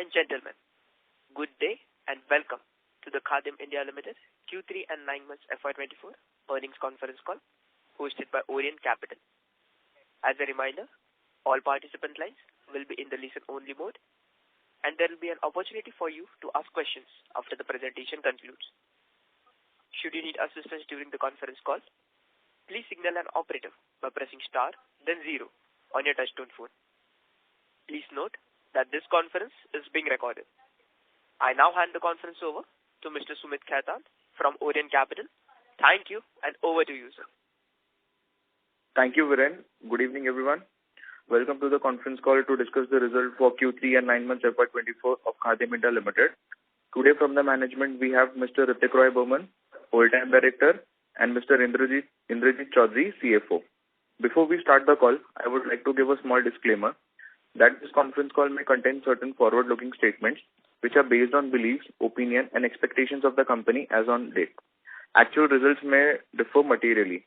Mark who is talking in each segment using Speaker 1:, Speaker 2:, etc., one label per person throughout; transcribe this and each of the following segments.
Speaker 1: and gentlemen, good day and welcome to the Khadim India Limited Q3 and 9 months FY24 earnings conference call hosted by Orient Capital. As a reminder, all participant lines will be in the listen-only mode and there will be an opportunity for you to ask questions after the presentation concludes. Should you need assistance during the conference call, please signal an operator by pressing star then 0 on your touchtone phone. Please note that this conference is being recorded. I now hand the conference over to Mr. Sumit Khaitan from Orient Capital. Thank you and over to you, sir.
Speaker 2: Thank you, Viren. Good evening, everyone. Welcome to the conference call to discuss the result for Q3 and 9 months FY24 of Khadim India Limited. Today from the management, we have Mr. Ritik Roy Burman, Whole-Time Director, and Mr. Indrajit Chaudhary, CFO. Before we start the call, I would like to give a small disclaimer that this conference call may contain certain forward-looking statements which are based on beliefs, opinion, and expectations of the company as on date. Actual results may differ materially.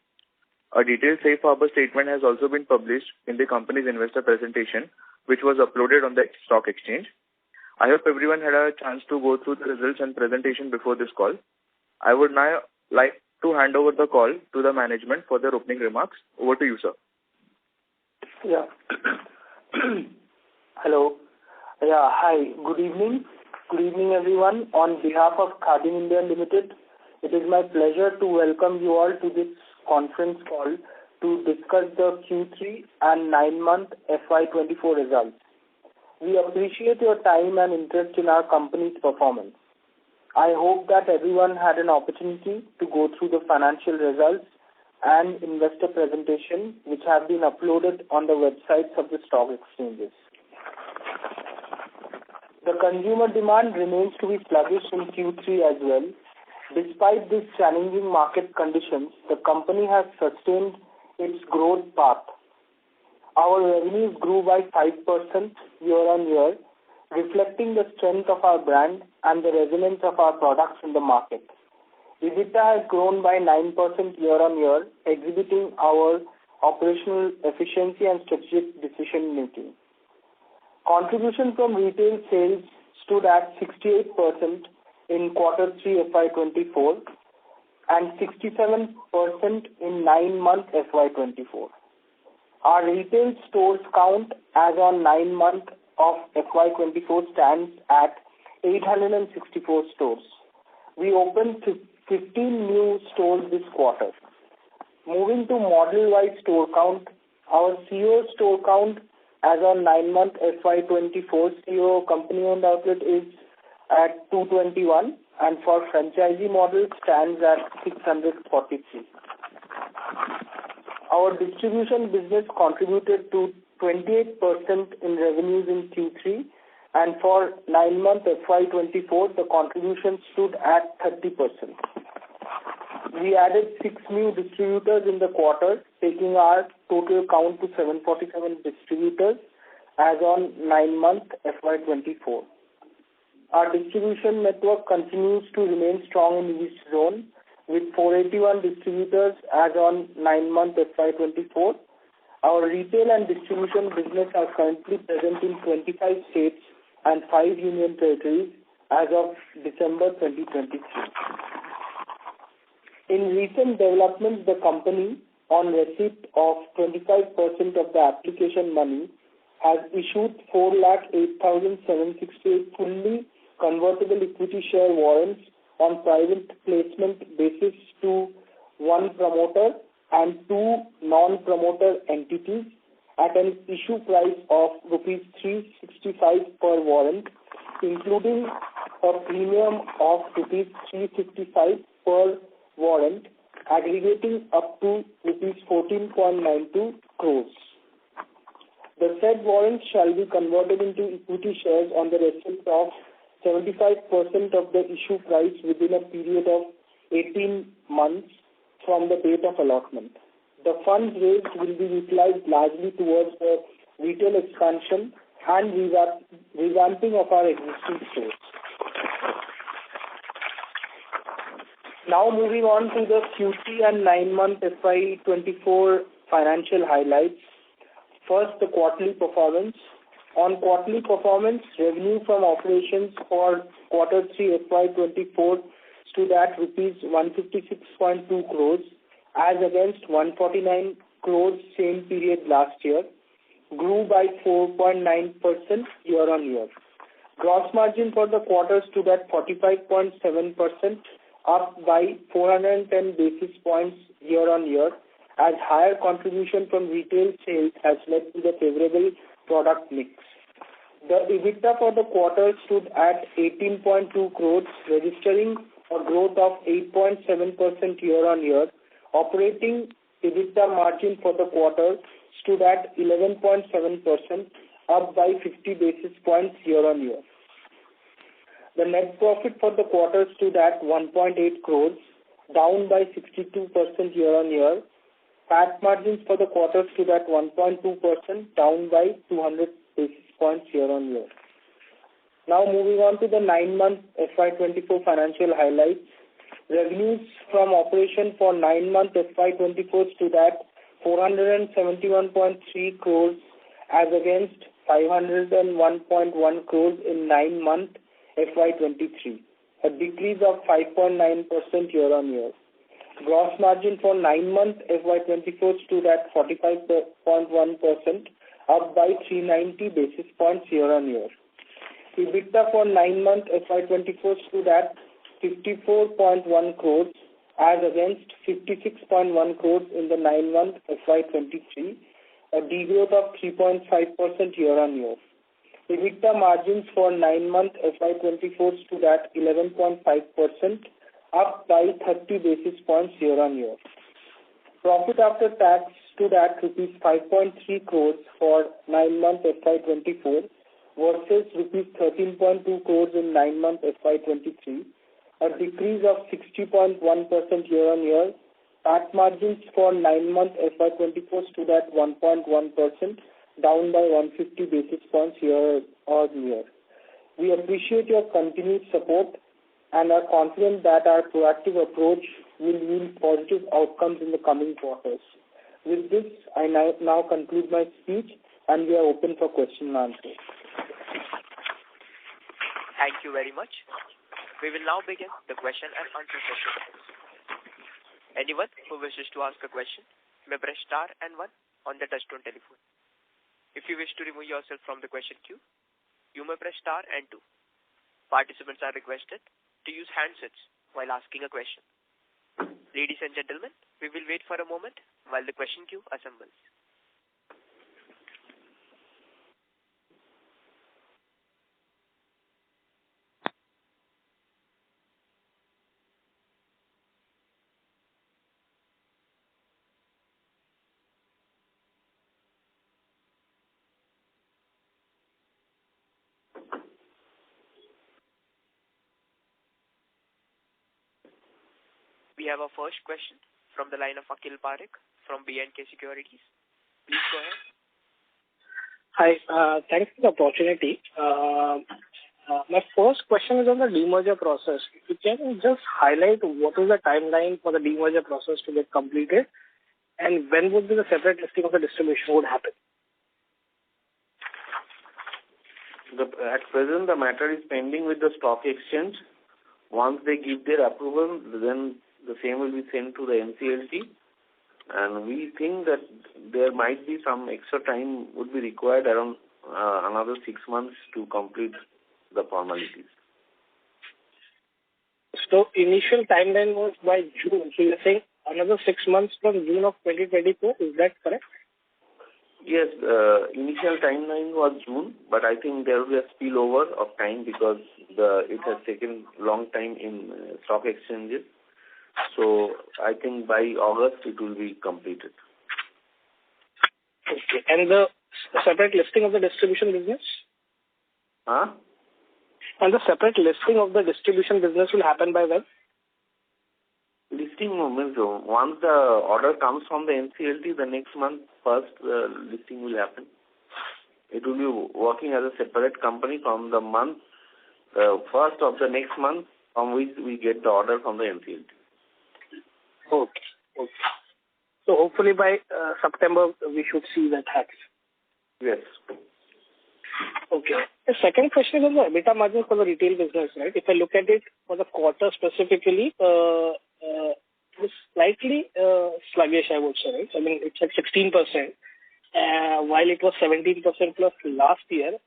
Speaker 2: A detailed safe harbor statement has also been published in the company's investor presentation, which was uploaded on the stock exchange. I hope everyone had a chance to go through the results and presentation before this call. I would now like to hand over the call to the management for their opening remarks. Over to you, sir.
Speaker 3: Yeah. Hello. Yeah, hi. Good evening. Good evening, everyone. On behalf of Khadim India Limited, it is my pleasure to welcome you all to this conference call to discuss the Q3 and 9-month FY24 results. We appreciate your time and interest in our company's performance. I hope that everyone had an opportunity to go through the financial results and investor presentation which have been uploaded on the websites of the stock exchanges. The consumer demand remains to be sluggish in Q3 as well. Despite these challenging market conditions, the company has sustained its growth path. Our revenues grew by 5% year-on-year, reflecting the strength of our brand and the resonance of our products in the market. EBITDA has grown by 9% year-on-year, exhibiting our operational efficiency and strategic decision making. Contribution from retail sales stood at 68% in Q3 FY24 and 67% in 9-month FY24. Our retail stores count as on 9 months of FY24 stands at 864 stores. We opened 15 new stores this quarter. Moving to model-wise store count, our CEO store count as on 9 month FY24 CEO company-owned outlet is at 221 and for franchisee model stands at 643. Our distribution business contributed to 28% in revenues in Q3 and for 9 month FY24 the contribution stood at 30%. We added 6 new distributors in the quarter, taking our total count to 747 distributors as on 9 month FY24. Our distribution network continues to remain strong in the East Zone with 481 distributors as on 9 month FY24. Our retail and distribution business are currently present in 25 states and 5 union territories as of December 2023. In recent developments, the company, on receipt of 25% of the application money, has issued 4,08,768 fully convertible equity share warrants on private placement basis to 1 promoter and 2 non-promoter entities at an issue price of rupees 365 per warrant, including a premium of rupees 355 per warrant, aggregating up to rupees 14.92 crores. The said warrants shall be converted into equity shares on the receipt of 75% of the issue price within a period of 18 months from the date of allotment. The funds raised will be utilized largely towards the retail expansion and revamping of our existing stores. Now moving on to the Q3 and 9-month FY24 financial highlights. First, the quarterly performance. On quarterly performance, revenue from operations for quarter 3 FY24 stood at rupees 156.2 crores as against 149 crores same period last year, grew by 4.9% year-on-year. Gross margin for the quarter stood at 45.7%, up by 410 basis points year-on-year, as higher contribution from retail sales has led to the favorable product mix. The EBITDA for the quarter stood at 18.2 crores, registering a growth of 8.7% year-on-year. Operating EBITDA margin for the quarter stood at 11.7%, up by 50 basis points year-on-year. The net profit for the quarter stood at 1.8 crores, down by 62% year-on-year. PAT margins for the quarter stood at 1.2%, down by 200 basis points year-on-year. Now moving on to the 9-month FY24 financial highlights. Revenues from operation for 9-month FY24 stood at 471.3 crores as against 501.1 crores in 9-month FY23, a decrease of 5.9% year-on-year. Gross margin for 9-month FY24 stood at 45.1%, up by 390 basis points year-on-year. EBITDA for 9-month FY24 stood at 54.1 crores as against 56.1 crores in the 9-month FY23, a degrowth of 3.5% year-on-year. EBITDA margins for 9-month FY24 stood at 11.5%, up by 30 basis points year-on-year. Profit after tax stood at rupees 5.3 crores for 9-month FY24 versus rupees 13.2 crores in 9-month FY23, a decrease of 60.1% year-on-year. PAT margins for 9-month FY24 stood at 1.1%, down by 150 basis points year-on-year. We appreciate your continued support and are confident that our proactive approach will yield positive outcomes in the coming quarters. With this, I now conclude my speech and we are open for question and answers.
Speaker 1: Thank you very much. We will now begin the question and answer session. Anyone who wishes to ask a question may press star and 1 on the touchtone telephone. If you wish to remove yourself from the question queue, you may press star and 2. Participants are requested to use handsets while asking a question. Ladies and gentlemen, we will wait for a moment while the question queue assembles. We have our first question from the line of Akhil Parekh from B&K Securities. Please go ahead.
Speaker 4: Hi, thanks for the opportunity. My first question is on the demerger process. If you can just highlight what is the timeline for the demerger process to get completed and when would be the separate listing of the distribution would happen?
Speaker 5: At present, the matter is pending with the stock exchange. Once they give their approval, then the same will be sent to the NCLT, and we think that there might be some extra time would be required around another 6 months to complete the formalities.
Speaker 4: So initial timeline was by June. So you're saying another 6 months from June of 2024, is that correct?
Speaker 5: Yes, initial timeline was June, but I think there will be a spillover of time because it has taken long time in stock exchanges. So I think by August it will be completed.
Speaker 4: Okay. And the separate listing of the distribution business?
Speaker 5: Huh?
Speaker 4: And the separate listing of the distribution business will happen by when?
Speaker 5: Listing means once the order comes from the NCLT, the next month first listing will happen. It will be working as a separate company from the month, first of the next month from which we get the order from the NCLT.
Speaker 4: Okay. So hopefully by September we should see that happen.
Speaker 5: Yes.
Speaker 4: Okay. The second question is on the EBITDA margin for the retail business, right? If I look at it for the quarter specifically, it's slightly sluggish, I would say, right? I mean, it's at 16%, while it was 17% plus last year,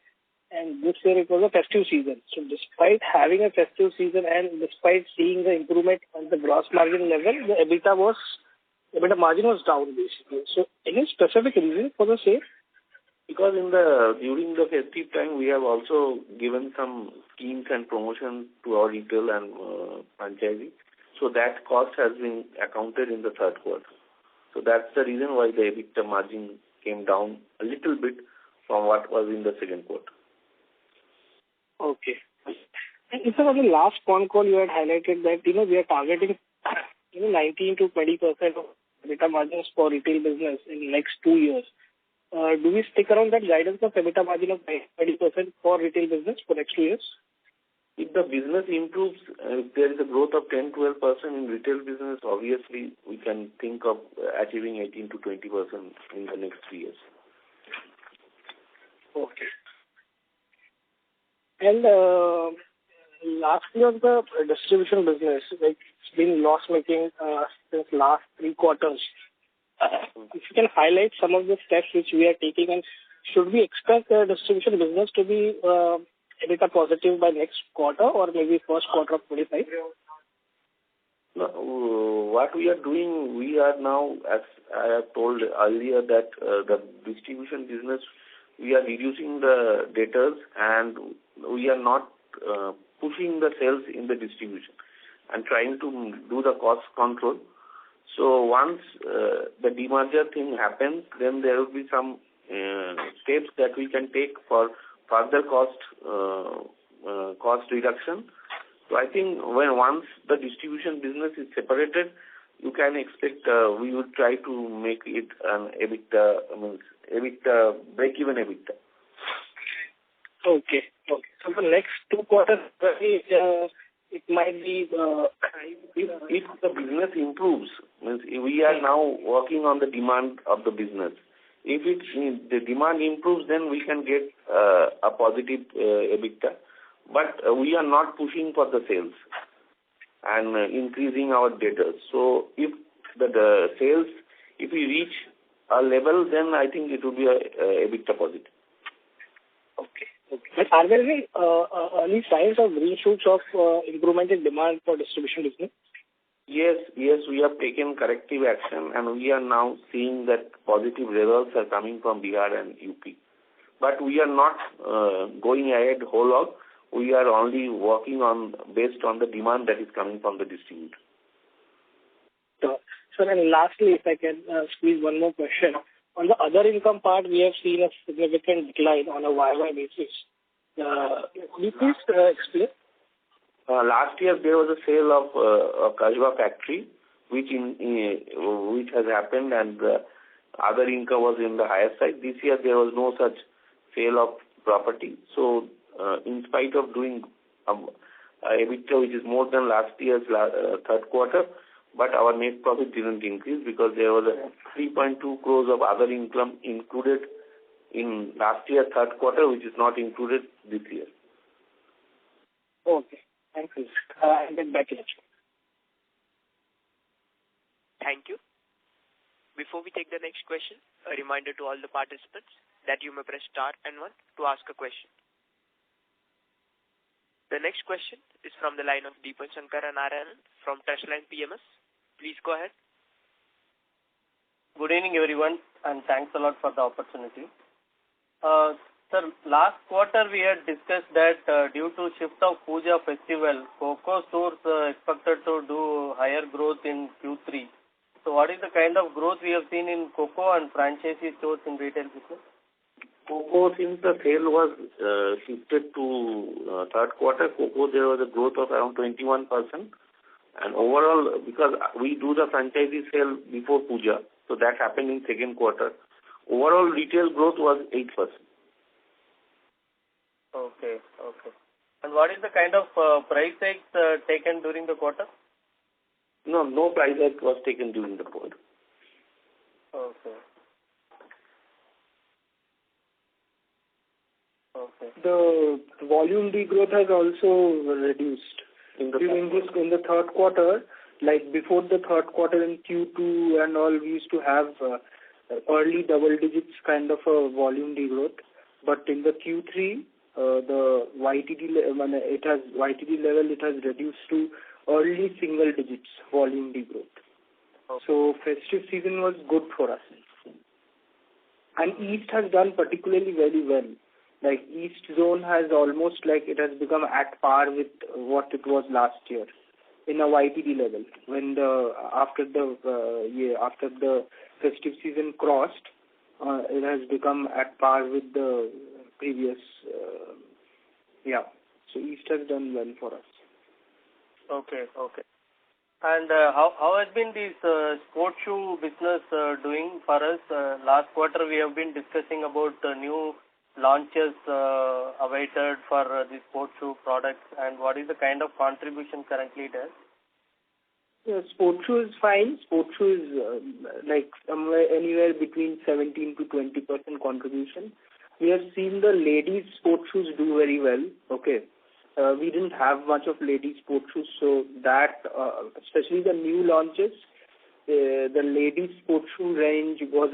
Speaker 4: and this year it was a festive season. So despite having a festive season and despite seeing the improvement on the gross margin level, the EBITDA margin was down basically. So any specific reason for the same?
Speaker 5: Because during the festive time, we have also given some schemes and promotions to our retail and franchisee. So that cost has been accounted in the third quarter. So that's the reason why the EBITDA margin came down a little bit from what was in the second quarter.
Speaker 4: Okay. And if on the last phone call, you had highlighted that, we are targeting, 19 to 20% of EBITDA margins for retail business in the next 2 years. Do we stick around that guidance of EBITDA margin of 20% for retail business for next 2 years?
Speaker 5: If the business improves, if there is a growth of 10-12% in retail business, obviously we can think of achieving 18 to 20% in the next 3 years.
Speaker 4: Okay. And lastly, on the distribution business, like it's been loss-making since last 3 quarters. If you can highlight some of the steps which we are taking, and should we expect the distribution business to be EBITDA positive by next quarter or maybe first quarter of 25?
Speaker 5: No, what we are doing, we are now, as I have told earlier, that the distribution business, we are reducing the debtors and we are not pushing the sales in the distribution and trying to do the cost control. So once the demerger thing happens, then there will be some steps that we can take for further cost reduction. So I think once the distribution business is separated, you can expect we would try to make it an EBITDA, break-even EBITDA.
Speaker 4: Okay. So for next 2 quarters, it might be
Speaker 5: if the business improves, means we are now working on the demand of the business. If the demand improves, then we can get a positive EBITDA. But we are not pushing for the sales and increasing our debtors. So if the sales, if we reach a level, then I think it will be a EBITDA positive.
Speaker 4: Okay. But are there any early signs of green shoots of improvement in demand for distribution business?
Speaker 5: Yes, we have taken corrective action and we are now seeing that positive results are coming from Bihar and UP. But we are not going ahead whole hog. We are only working based on the demand that is coming from the distributor.
Speaker 4: So then lastly, if I can squeeze one more question. On the other income part, we have seen a significant decline on a YY basis. Could you please explain?
Speaker 5: Last year there was a sale of a Kajwa factory, which has happened, and other income was in the higher side. This year there was no such sale of property. So in spite of doing EBITDA, which is more than last year's third quarter, but our net profit didn't increase because there was a 3.2 crores of other income included in last year's third quarter, which is not included this year.
Speaker 4: Okay. Thank you. I'll get back to you.
Speaker 1: Thank you. Before we take the next question, a reminder to all the participants that you may press star and 1 to ask a question. The next question is from the line of Deepan Shankar Narayanan from Touchline PMS. Please go ahead.
Speaker 6: Good evening, everyone, and thanks a lot for the opportunity. Sir, last quarter we had discussed that due to shift of Puja festival, Coco stores expected to do higher growth in Q3. So what is the kind of growth we have seen in Coco and franchisee stores in retail business?
Speaker 5: Coco, since the sale was shifted to third quarter, Coco there was a growth of around 21%. And overall, because we do the franchisee sale before Puja, so that happened in second quarter, overall retail growth was 8%.
Speaker 6: Okay. And what is the kind of price hikes taken during the quarter?
Speaker 5: No price hike was taken during the quarter.
Speaker 6: Okay.
Speaker 3: the volume degrowth has also reduced. In the third quarter, like before the third quarter in Q2 and all, we used to have early double digits kind of a volume degrowth. But in the Q3, the YTD level, it has reduced to early single digits volume degrowth. Okay. So festive season was good for us. And East has done particularly very well. Like East zone has almost like it has become at par with what it was last year in a YTD level. When after the festive season crossed, it has become at par with the previous. So East has done well for us. Okay.
Speaker 6: And how has been this sports shoe business doing for us? Last quarter we have been discussing about new launches awaited for the sports shoe products, and what is the kind of contribution currently there?
Speaker 3: Yeah, sports shoe is fine. Sports shoe is like anywhere between 17 to 20% contribution. We have seen the ladies sports shoes do very well. Okay. We didn't have much of ladies sports shoes, so that, especially the new launches, the ladies sports shoe range both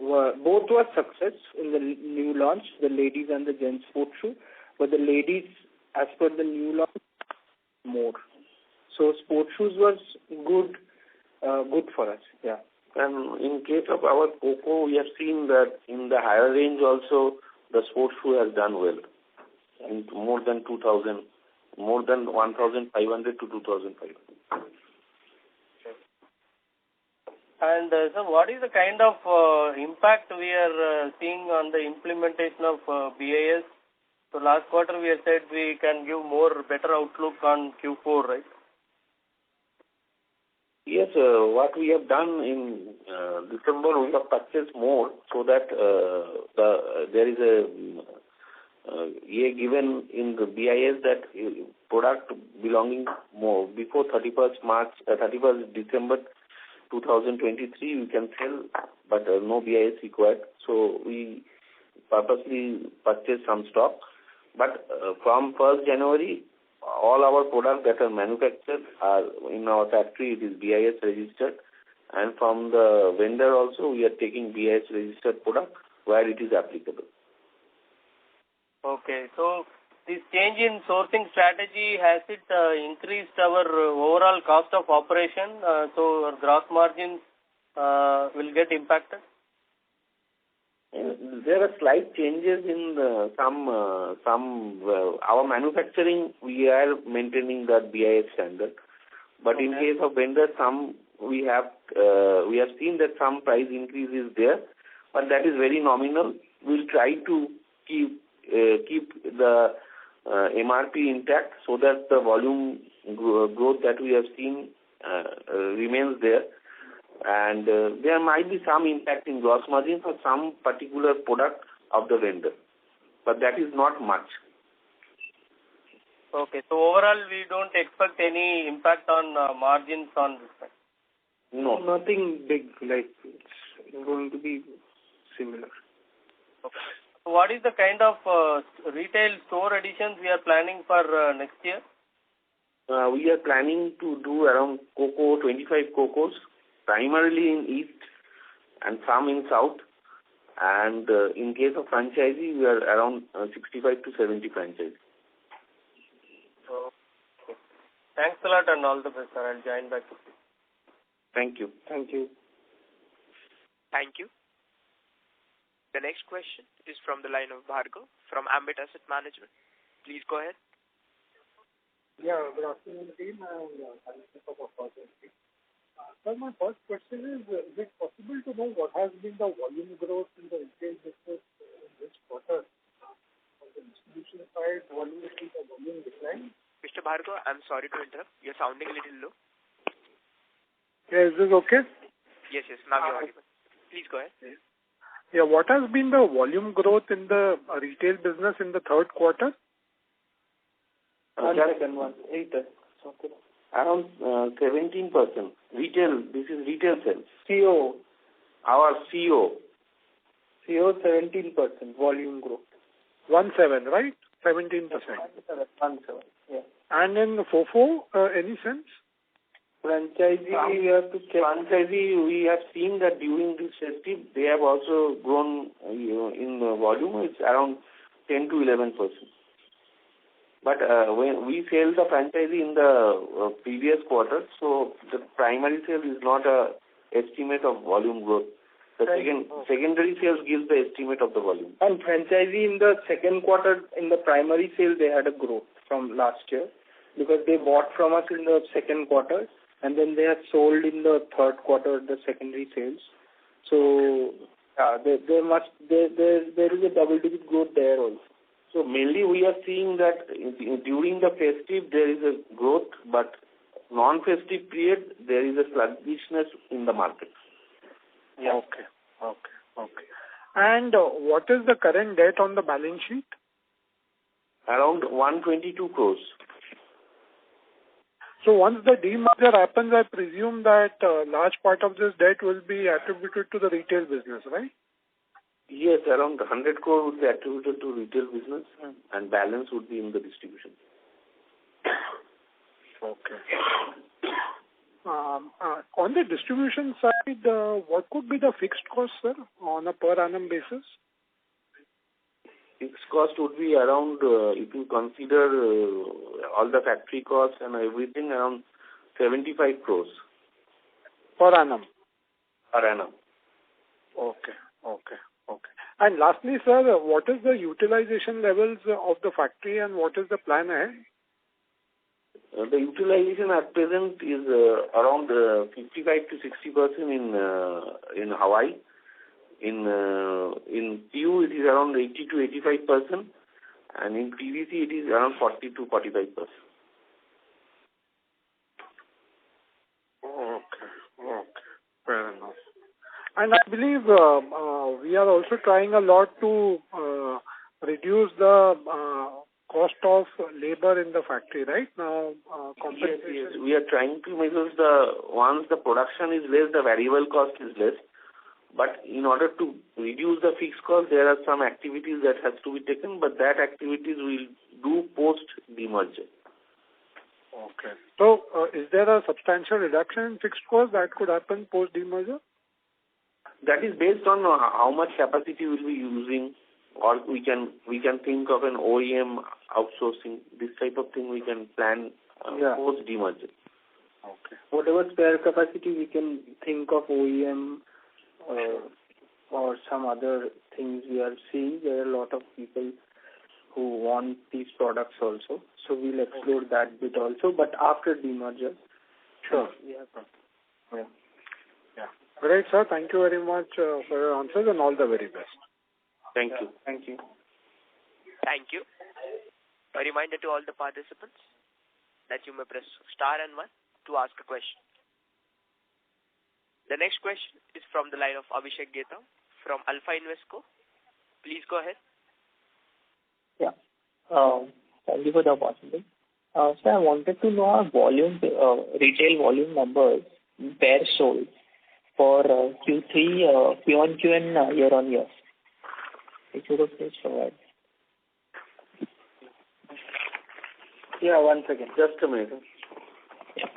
Speaker 3: were success in the new launch, the ladies and the gents sports shoe, but the ladies, as per the new launch, more. So sports shoes was good for us, yeah.
Speaker 5: And in case of our Coco, we have seen that in the higher range also, the sports shoe has done well. In more than 1,500 to 2,500.
Speaker 6: And so what is the kind of impact we are seeing on the implementation of BIS? So last quarter we have said we can give better outlook on Q4, right?
Speaker 5: Yes, what we have done in December, we have purchased more so that there is a given in the BIS that product belonging more before 31st December 2023 we can sell, but no BIS required. So we purposely purchased some stock. But from 1st January, all our products that are manufactured are in our factory, it is BIS registered. And from the vendor also, we are taking BIS registered product where it is applicable.
Speaker 6: Okay, so this change in sourcing strategy, has it increased our overall cost of operation? So our gross margins will get impacted?
Speaker 5: There are slight changes in our manufacturing. We are maintaining that BIS standard, but in case of vendors, we have seen that some price increase is there, but that is very nominal. We'll try to keep the MRP intact so that the volume growth that we have seen remains there. And there might be some impact in gross margin for some particular product of the vendor, but that is not much.
Speaker 6: Okay, so overall we don't expect any impact on margins on this side?
Speaker 5: No.
Speaker 3: Nothing big, like it's going to be similar.
Speaker 6: Okay. So what is the kind of retail store additions we are planning for next year?
Speaker 5: We are planning to do around 25 Cocos, primarily in East and some in South. And in case of franchisee, we are around 65 to 70 franchises.
Speaker 6: Okay. Thanks a lot and all the best, sir. I'll join back with you.
Speaker 5: Thank you.
Speaker 3: Thank you.
Speaker 1: Thank you. The next question is from the line of Bhargav from Ambit Asset Management. Please go ahead.
Speaker 7: Yeah, good afternoon, team, and thank you for the opportunity. Sir, my first question is it possible to know what has been the volume growth in the retail business in this quarter? On the distribution side, volume decline?
Speaker 1: Mr. Bhargav, I'm sorry to interrupt. You're sounding a little low.
Speaker 7: Yeah, is this okay?
Speaker 1: Yes, now you're audible. Please go ahead.
Speaker 7: Yeah, what has been the volume growth in the retail business in the third quarter?
Speaker 5: Around 17%. Retail, this is retail sales.
Speaker 3: CO.
Speaker 5: Our CO.
Speaker 3: CO 17% volume growth.
Speaker 7: 17, right? 17%.
Speaker 3: 17, yeah.
Speaker 7: And in FOFO, any sense?
Speaker 3: Franchisee, we have to check.
Speaker 5: Franchisee, we have seen that during this festive, they have also grown in volume. It's around 10 to 11%. But when we sell the franchisee in the previous quarter, so the primary sale is not a estimate of volume growth. The secondary sales gives the estimate of the volume.
Speaker 3: And franchisee in the second quarter, in the primary sale, they had a growth from last year because they bought from us in the second quarter and then they have sold in the third quarter the secondary sales. So there is a double-digit growth there also.
Speaker 5: So mainly we are seeing that during the festive there is a growth, but non-festive period there is a sluggishness in the market.
Speaker 7: Yeah. Okay. And what is the current debt on the balance sheet?
Speaker 5: Around 122 crores.
Speaker 7: So once the demerger happens, I presume that large part of this debt will be attributed to the retail business, right?
Speaker 5: Yes, around 100 crore would be attributed to retail business and balance would be in the distribution.
Speaker 7: Okay. On the distribution side, what could be the fixed cost, sir, on a per annum basis?
Speaker 5: Fixed cost would be around, if you consider all the factory costs and everything, around 75 crores.
Speaker 7: Per annum?
Speaker 5: Per annum.
Speaker 7: Okay. And lastly, sir, what is the utilization levels of the factory and what is the plan ahead?
Speaker 5: The utilization at present is around 55 to 60% in Hawaii. In PU it is around 80 to 85%, and in PVC it is around 40 to 45%.
Speaker 7: Okay. Fair enough. And I believe we are also trying a lot to reduce the cost of labor in the factory, right? Now, compensation.
Speaker 5: Yes, we are trying to measure once the production is less, the variable cost is less. But in order to reduce the fixed cost, there are some activities that has to be taken, but that activities we'll do post demerger.
Speaker 7: Okay. So, is there a substantial reduction in fixed cost that could happen post demerger?
Speaker 5: That is based on how much capacity we'll be using, or we can think of an OEM outsourcing. This type of thing we can plan post demerger.
Speaker 3: Okay. Whatever spare capacity we can think of OEM or some other things we are seeing. There are a lot of people who want these products also. So we'll explore that bit also, but after demerger.
Speaker 7: Sure. Yeah. Great, sir. Thank you very much for your answers and all the very best.
Speaker 5: Thank you.
Speaker 1: Thank you. A reminder to all the participants that you may press star and 1 to ask a question. The next question is from the line of Abhishek Geta from Alpha Investco. Please go ahead.
Speaker 8: Yeah. Thank you for the opportunity. So I wanted to know our volume, retail volume numbers, pairs sold for Q3, Q-on-Q and year-on-year. If you could please provide.
Speaker 3: Yeah, 1 second.
Speaker 5: Just a minute.
Speaker 8: Yeah.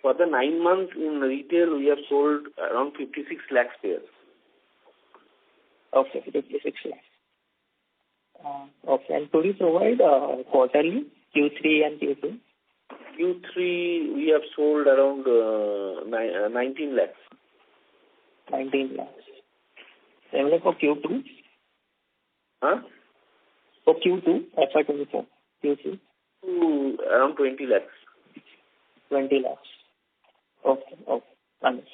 Speaker 5: For the 9 months in retail, we have sold around 56 lakhs pairs.
Speaker 8: Okay, 56 lakhs. Okay, and could you provide quarterly, Q3 and Q2?
Speaker 5: Q3, we have sold around 19 lakhs.
Speaker 8: 19 lakhs. Similar for Q2?
Speaker 5: Huh?
Speaker 8: For Q2, FY24, Q2?
Speaker 5: Around 20 lakhs.
Speaker 8: 20 lakhs. Okay. Understood.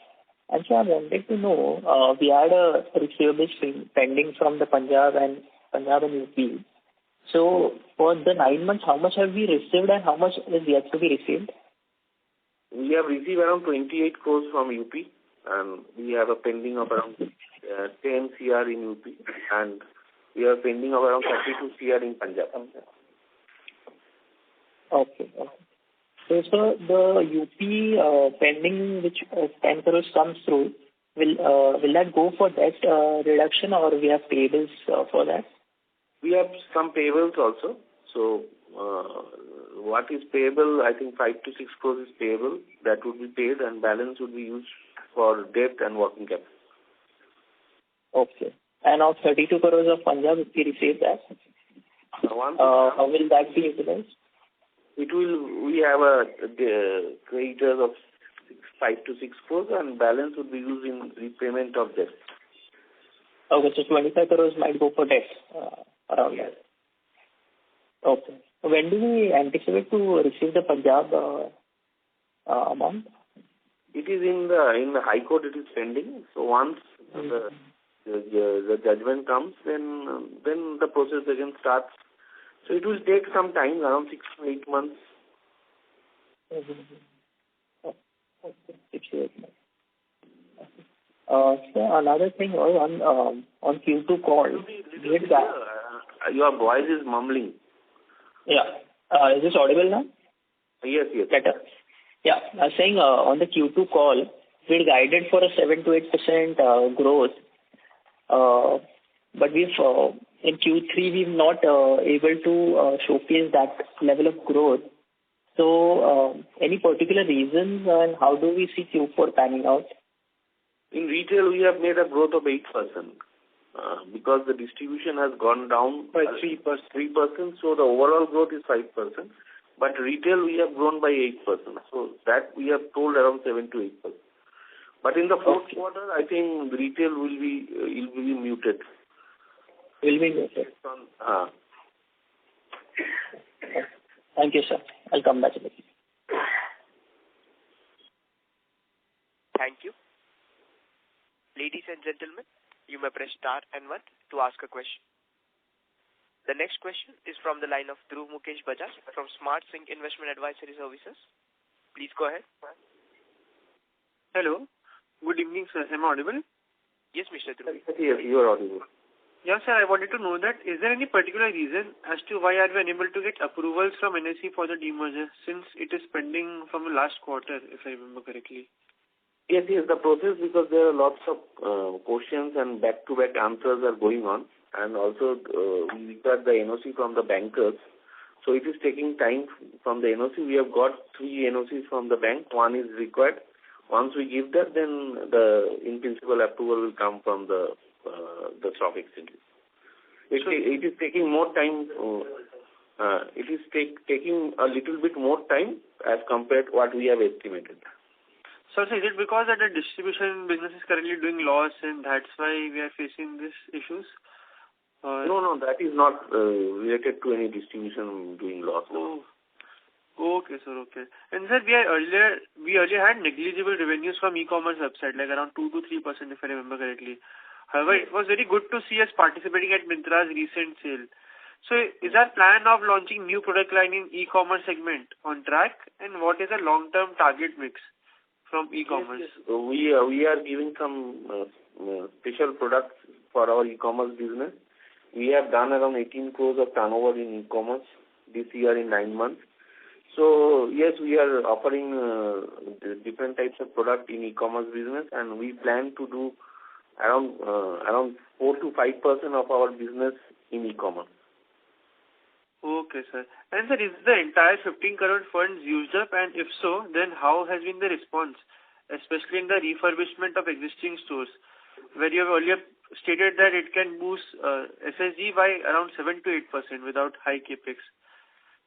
Speaker 8: And so I wanted to know, we had a receivables pending from the Punjab and UP. So for the 9 months, how much have we received and how much is yet to be received?
Speaker 5: We have received around 28 crores from UP, and we have a pending of around 10 CR in UP, and we have pending of around 32 CR in Punjab.
Speaker 8: Okay. So the UP pending, which 10 crores comes through, will that go for debt reduction or we have payables for that?
Speaker 5: We have some payables also. So what is payable, I think 5 to 6 crores is payable. That would be paid and balance would be used for debt and working capital.
Speaker 8: Okay. And of 32 crores of Punjab, if we receive that, how will that be utilized?
Speaker 5: We have a creditors of 5 to 6 crores and balance would be used in repayment of debt.
Speaker 8: Okay, so 25 crores might go for debt around that. Okay. When do we anticipate to receive the Punjab amount?
Speaker 5: It is in the High Court. It is pending. So once the judgment comes, then the process again starts. So it will take some time, around 6 to 8 months.
Speaker 8: Okay, 6 to 8 months. So another thing on Q2 call,
Speaker 5: your voice is mumbling.
Speaker 8: Yeah. Is this audible now?
Speaker 5: Yes.
Speaker 8: Better. Yeah. I was saying on the Q2 call, we had guided for a 7 to 8% growth. But in Q3, we've not able to showcase that level of growth. So any particular reasons and how do we see Q4 panning out?
Speaker 5: In retail, we have made a growth of 8%. Because the distribution has gone down by 3%, so the overall growth is 5%. But retail, we have grown by 8%. So that we have told around 7 to 8%. But in the fourth quarter, I think retail will be muted.
Speaker 8: Will be muted. Thank you, sir. I'll come back to it.
Speaker 1: Thank you. Ladies and gentlemen, you may press star and 1 to ask a question. The next question is from the line of Dhruv Mukesh Bajaj from Smart Sync Investment Advisory Services. Please go ahead.
Speaker 9: Hello. Good evening, sir. Am I audible?
Speaker 1: Yes, Mr. Dhruv.
Speaker 5: Yes, you are audible.
Speaker 9: Yes, sir. I wanted to know that is there any particular reason as to why are we unable to get approvals from NSE for the demerger since it is pending from the last quarter, if I remember correctly?
Speaker 5: Yes, the process, because there are lots of questions and back-to-back answers are going on, and also we got the NOC from the bankers. So it is taking time from the NOC. We have got 3 NOCs from the bank. 1 is required. Once we give that, then the in-principle approval will come from the stock exchanges. It is taking more time. It is taking a little bit more time as compared to what we have estimated.
Speaker 9: So is it because that the distribution business is currently doing loss and that's why we are facing these issues?
Speaker 5: No, that is not related to any distribution doing loss.
Speaker 9: Oh. Okay, sir. Okay. And sir, we earlier had negligible revenues from e-commerce website, like around 2 to 3%, if I remember correctly. However, it was very good to see us participating at Myntra's recent sale. So is our plan of launching new product line in e-commerce segment on track? And what is the long-term target mix from e-commerce?
Speaker 5: Yes. We are giving some special products for our e-commerce business. We have done around 18 crores of turnover in e-commerce this year in 9 months. So yes, we are offering different types of product in e-commerce business, and we plan to do around 4 to 5% of our business in e-commerce.
Speaker 9: Okay, sir. And sir, is the entire 15 crore funds used up? And if so, then how has been the response, especially in the refurbishment of existing stores, where you have earlier stated that it can boost SSG by around 7 to 8% without high capex.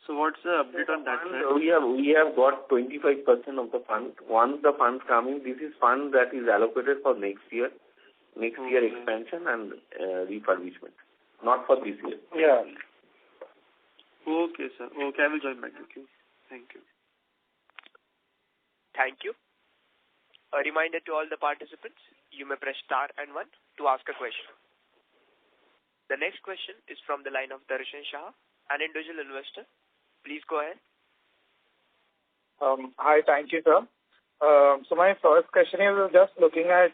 Speaker 9: So what's the update on that, sir?
Speaker 5: We have got 25% of the fund. Once the funds come in, this is fund that is allocated for next year expansion and refurbishment, not for this year.
Speaker 9: Yeah. Okay, sir. Okay, I will join back with you. Thank you.
Speaker 1: Thank you. A reminder to all the participants, you may press star and 1 to ask a question. The next question is from the line of Darshan Shah, an individual investor. Please go ahead.
Speaker 10: Hi, thank you, sir. So my first question is just looking at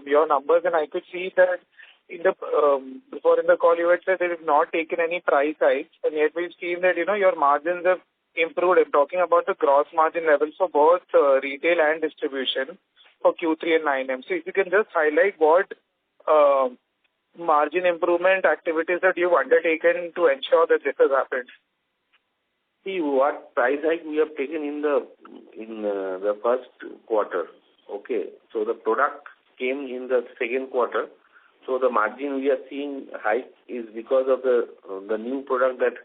Speaker 10: your numbers, and I could see that before in the call you had said that you've not taken any price hikes, and yet we've seen that your margins have improved. I'm talking about the gross margin levels for both retail and distribution for Q3 and 9M. So if you can just highlight what margin improvement activities that you've undertaken to ensure that this has happened?
Speaker 5: See, what price hike we have taken in the first quarter. Okay, so the product came in the second quarter. So the margin we are seeing hike is because of the new product that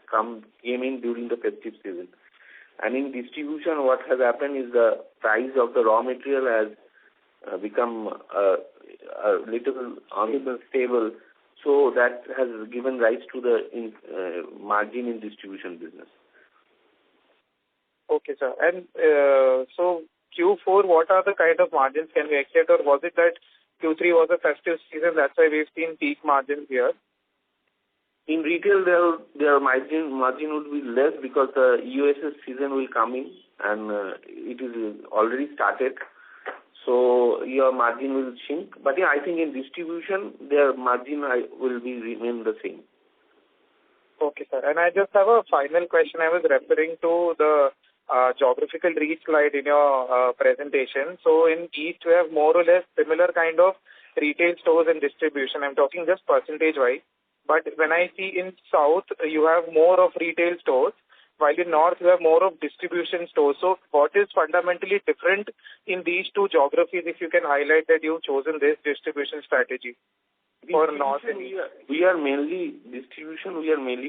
Speaker 5: came in during the festive season. And in distribution, what has happened is the price of the raw material has become a little unstable. So that has given rise to the margin in distribution business.
Speaker 10: Okay, sir. And so Q4, what are the kind of margins can we expect, or was it that Q3 was a festive season, that's why we've seen peak margins here?
Speaker 5: In retail, their margin would be less because the USS season will come in and it is already started. So your margin will shrink. But yeah, I think in distribution, their margin will remain the same.
Speaker 10: Okay, sir. And I just have a final question. I was referring to the geographical reach slide in your presentation. So in East, we have more or less similar kind of retail stores and distribution. I'm talking just percentage-wise. But when I see in South, you have more of retail stores, while in North, you have more of distribution stores. So what is fundamentally different in these two geographies, if you can highlight that you've chosen this distribution strategy for North and East?
Speaker 5: We are mainly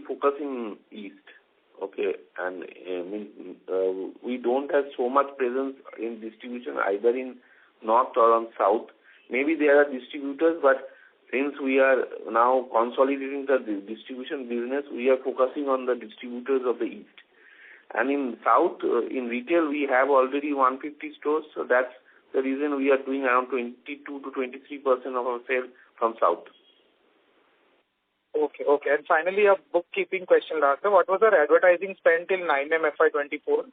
Speaker 5: focusing East. Okay, and we don't have so much presence in distribution either in North or on South. Maybe there are distributors, but since we are now consolidating the distribution business, we are focusing on the distributors of the East. And in South, in retail, we have already 150 stores, so that's the reason we are doing around 22 to 23% of our sales from South.
Speaker 10: Okay. And finally, a bookkeeping question, Rasa. What was our advertising spend till 9M FY24?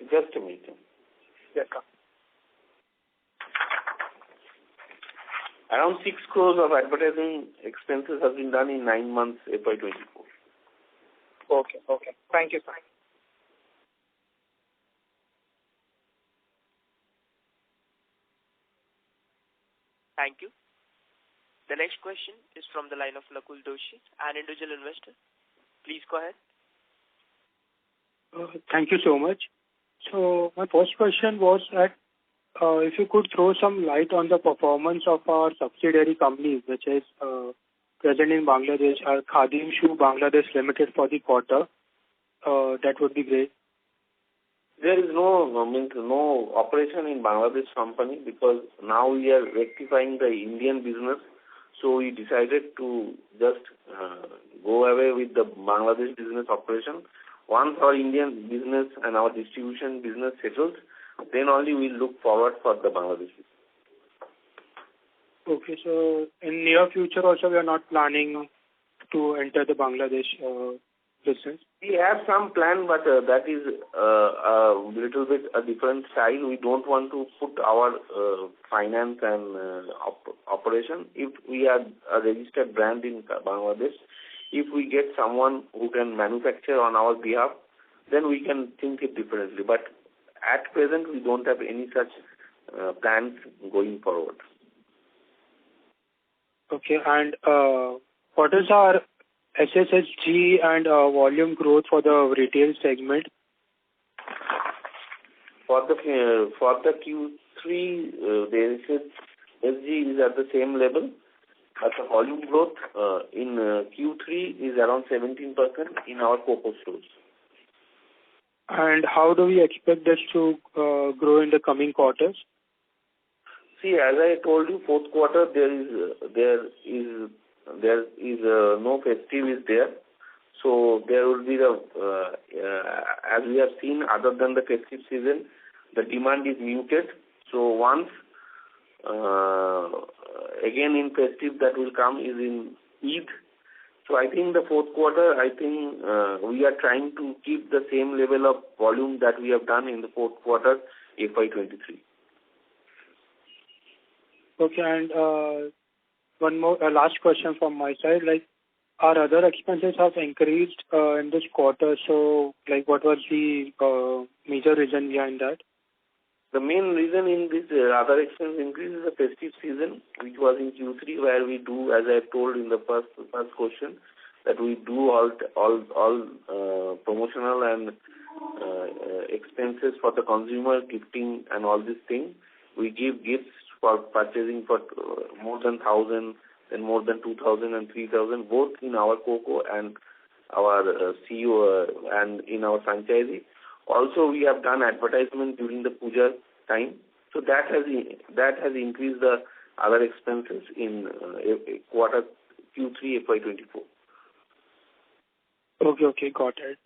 Speaker 5: Just a minute.
Speaker 10: Yes, sir.
Speaker 5: Around 6 crores of advertising expenses have been done in 9 months FY24.
Speaker 10: Okay. Thank you, sir.
Speaker 1: Thank you. The next question is from the line of Nakul Doshi, an individual investor. Please go ahead.
Speaker 11: Thank you so much. So my first question was that if you could throw some light on the performance of our subsidiary companies, which is present in Bangladesh, our Khadim Shoe Bangladesh Limited for the quarter, that would be great.
Speaker 5: There is no operation in Bangladesh company because now we are rectifying the Indian business. So we decided to just go away with the Bangladesh business operation. Once our Indian business and our distribution business settles, then only we look forward for the Bangladesh business.
Speaker 11: Okay, so in near future also we are not planning to enter the Bangladesh business?
Speaker 5: We have some plan, but that is a little bit a different style. We don't want to put our finance and operation. If we are a registered brand in Bangladesh, if we get someone who can manufacture on our behalf, then we can think it differently. But at present, we don't have any such plans going forward.
Speaker 11: Okay, and what is our SSSG and volume growth for the retail segment?
Speaker 5: For the Q3, the SSSG is at the same level, but the volume growth in Q3 is around 17% in our COCO stores.
Speaker 11: And how do we expect this to grow in the coming quarters?
Speaker 5: See, as I told you, fourth quarter there is no festive is there, so there will be as we have seen, other than the festive season, the demand is muted. So once again in festive that will come is in Eid. So I think the fourth quarter, we are trying to keep the same level of volume that we have done in the fourth quarter FY23.
Speaker 11: Okay, and one more last question from my side. Like, our other expenses have increased in this quarter. So, like, what was the major reason behind that?
Speaker 5: The main reason in this other expense increase is the festive season, which was in Q3, where we do, as I told in the first question, that we do all promotional and expenses for the consumer, gifting and all these things. We give gifts for purchasing for more than 1,000, then more than 2,000 and 3,000, both in our COCO and our CEO and in our franchisee. Also, we have done advertisement during the puja time, so that has increased the other expenses in quarter Q3 FY24.
Speaker 11: Okay, got it.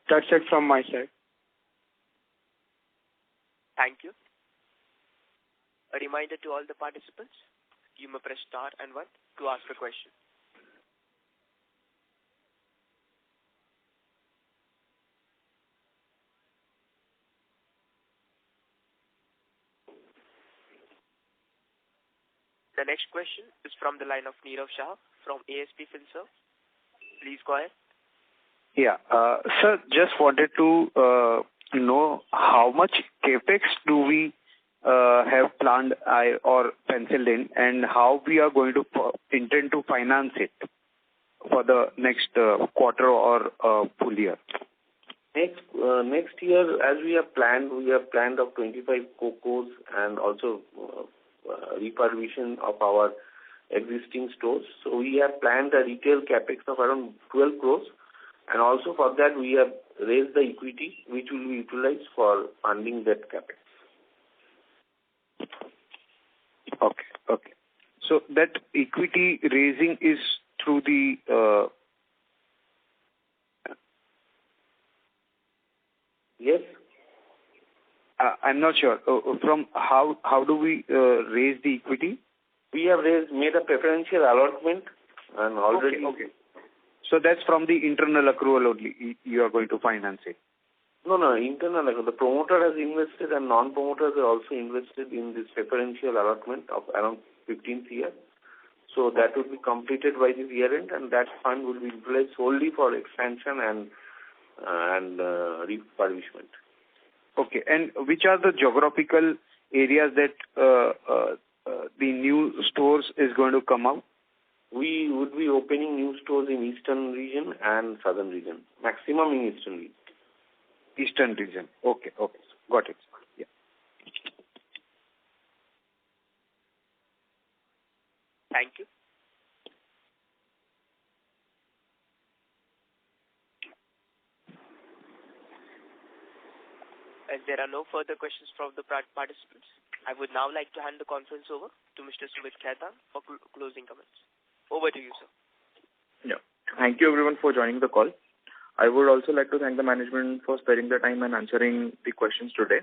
Speaker 11: That's it from my side.
Speaker 1: Thank you. A reminder to all the participants, you may press star and 1 to ask a question. The next question is from the line of Nirav Shah from ASP Finserv. Please go ahead.
Speaker 12: Yeah. Sir, just wanted to know how much capex do we have planned or penciled in, and how we are going to intend to finance it for the next quarter or full year.
Speaker 5: Next year, as we have planned of 25 COCOs and also refurbishing of our existing stores. So we have planned a retail capex of around 12 crores, and also for that we have raised the equity which will be utilized for funding that capex.
Speaker 12: Okay. So that equity raising is through the
Speaker 5: Yes.
Speaker 12: I'm not sure. From how do we raise the equity?
Speaker 5: We have made a preferential allotment and already.
Speaker 12: Okay. So that's from the internal accrual only. You are going to finance it.
Speaker 5: No, internal accrual. The promoter has invested and non-promoters are also invested in this preferential allotment of around 15 CR. So that will be completed by this year end, and that fund will be utilized solely for expansion and refurbishment.
Speaker 12: Okay. And which are the geographical areas that the new stores is going to come out?
Speaker 5: We would be opening new stores in eastern region and southern region. Maximum in eastern region.
Speaker 12: Eastern region. Okay. Got it. Yeah.
Speaker 1: Thank you. As there are no further questions from the participants, I would now like to hand the conference over to Mr. Sumit Khetan for closing comments. Over to you, sir.
Speaker 2: Yeah. Thank you everyone for joining the call. I would also like to thank the management for sparing the time and answering the questions today.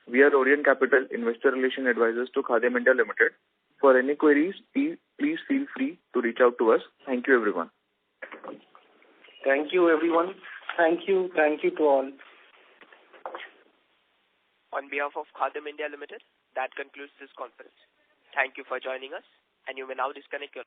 Speaker 2: We are Orient Capital, Investor Relation Advisors to Khadim India Limited. For any queries, please feel free to reach out to us. Thank you everyone.
Speaker 5: Thank you everyone.
Speaker 3: Thank you to all.
Speaker 1: On behalf of Khadim India Limited, that concludes this conference. Thank you for joining us, and you may now disconnect your